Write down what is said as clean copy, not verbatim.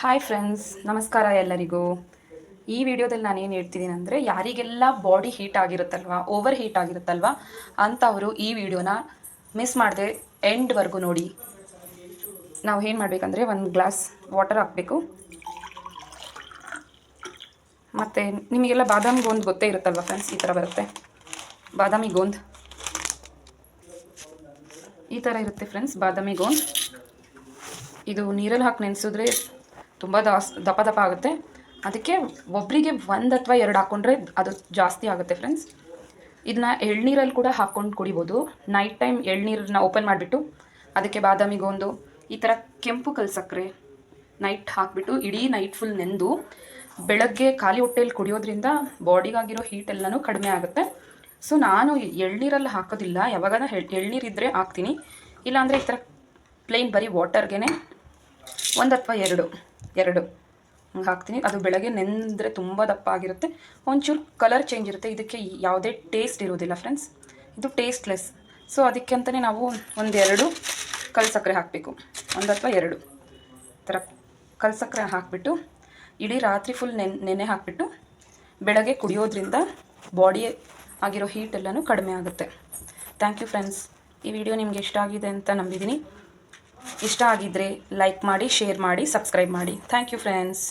Hi friends, ನಮಸ್ಕಾರ ಎಲ್ಲರಿಗೂ. ಈ ವಿಡಿಯೋದಲ್ಲಿ ನಾನು ಏನು ಹೇಳ್ತಿದ್ದೀನಿ ಅಂದರೆ, ಯಾರಿಗೆಲ್ಲ ಬಾಡಿ ಹೀಟ್ ಆಗಿರುತ್ತಲ್ವ, ಓವರ್ ಹೀಟ್ ಆಗಿರುತ್ತಲ್ವ ಅಂಥವರು ಈ ವಿಡಿಯೋನ ಮಿಸ್ ಮಾಡದೆ ಎಂಡ್ವರೆಗೂ ನೋಡಿ. ನಾವು ಏನು ಮಾಡಬೇಕಂದ್ರೆ, ಒಂದು ಗ್ಲಾಸ್ ವಾಟರ್ ಹಾಕಬೇಕು. ಮತ್ತು ನಿಮಗೆಲ್ಲ ಬಾದಾಮಿ ಗೋಂದ್ ಗೊತ್ತೇ ಇರುತ್ತಲ್ವ ಫ್ರೆಂಡ್ಸ್, ಈ ಥರ ಬರುತ್ತೆ ಬಾದಾಮಿ ಗೋಂದ್. ಈ ಥರ ಇರುತ್ತೆ ಫ್ರೆಂಡ್ಸ್ ಬಾದಾಮಿ ಗೋಂದ್. ಇದು ನೀರಲ್ಲಿ ಹಾಕಿ ನೆನೆಸಿದ್ರೆ ತುಂಬ ದಪ್ಪ ದಪ್ಪ ಆಗುತ್ತೆ. ಅದಕ್ಕೆ ಒಬ್ಬರಿಗೆ 1 ಅಥವಾ 2 ಹಾಕ್ಕೊಂಡ್ರೆ ಅದು ಜಾಸ್ತಿ ಆಗುತ್ತೆ ಫ್ರೆಂಡ್ಸ್. ಇದನ್ನ ಎಳ್ನೀರಲ್ಲಿ ಕೂಡ ಹಾಕ್ಕೊಂಡು ಕುಡಿಬೋದು. ನೈಟ್ ಟೈಮ್ ಎಳ್ನೀರನ್ನ ಓಪನ್ ಮಾಡಿಬಿಟ್ಟು ಅದಕ್ಕೆ ಬಾದಾಮಿ ಗೋಂದು, ಈ ಥರ ಕೆಂಪು ಕಲ್ ಸಕ್ಕರೆ ನೈಟ್ ಹಾಕಿಬಿಟ್ಟು ಇಡೀ ನೈಟ್ ಫುಲ್ ನೆಂದು ಬೆಳಗ್ಗೆ ಖಾಲಿ ಹೊಟ್ಟೆಯಲ್ಲಿ ಕುಡಿಯೋದ್ರಿಂದ ಬಾಡಿಗಾಗಿರೋ ಹೀಟ್ ಎಲ್ಲನೂ ಕಡಿಮೆ ಆಗುತ್ತೆ. ಸೊ ನಾನು ಎಳ್ನೀರಲ್ಲಿ ಹಾಕೋದಿಲ್ಲ, ಯಾವಾಗಾನ ಎಳ್ನೀರಿದ್ದರೆ ಹಾಕ್ತೀನಿ. ಇಲ್ಲಾಂದರೆ ಈ ಥರ ಪ್ಲೇನ್ ಬರೀ ವಾಟರ್ಗೆ 1 ಅಥವಾ 2 ಹಂಗೆ ಹಾಕ್ತೀನಿ. ಅದು ಬೆಳಗ್ಗೆ ನೆಂದರೆ ತುಂಬ ದಪ್ಪ ಆಗಿರುತ್ತೆ, ಒಂಚೂರು ಕಲರ್ ಚೇಂಜ್ ಇರುತ್ತೆ. ಇದಕ್ಕೆ ಯಾವುದೇ ಟೇಸ್ಟ್ ಇರೋದಿಲ್ಲ ಫ್ರೆಂಡ್ಸ್, ಇದು ಟೇಸ್ಟ್ಲೆಸ್. ಸೊ ಅದಕ್ಕೆ ಅಂತಲೇ ನಾವು 1-2 ಕಲ್ ಸಕ್ಕರೆ ಹಾಕಬೇಕು. 1 ಅಥವಾ 2 ಥರ ಕಲ್ ಸಕ್ಕರೆ ಹಾಕಿಬಿಟ್ಟು ಇಡೀ ರಾತ್ರಿ ಫುಲ್ ನೆನೆ ಹಾಕಿಬಿಟ್ಟು ಬೆಳಗ್ಗೆ ಕುಡಿಯೋದ್ರಿಂದ ಬಾಡಿ ಆಗಿರೋ ಹೀಟ್ ಎಲ್ಲನೂ ಕಡಿಮೆ ಆಗುತ್ತೆ. Thank you friends. ಈ ವಿಡಿಯೋ ನಿಮಗೆ ಇಷ್ಟ ಆಗಿದೆ ಅಂತ ನಂಬಿದ್ದೀನಿ. ಇಷ್ಟ ಆಗಿದ್ದರೆ ಲೈಕ್ ಮಾಡಿ, ಶೇರ್ ಮಾಡಿ, ಸಬ್ಸ್ಕ್ರೈಬ್ ಮಾಡಿ. Thank you friends.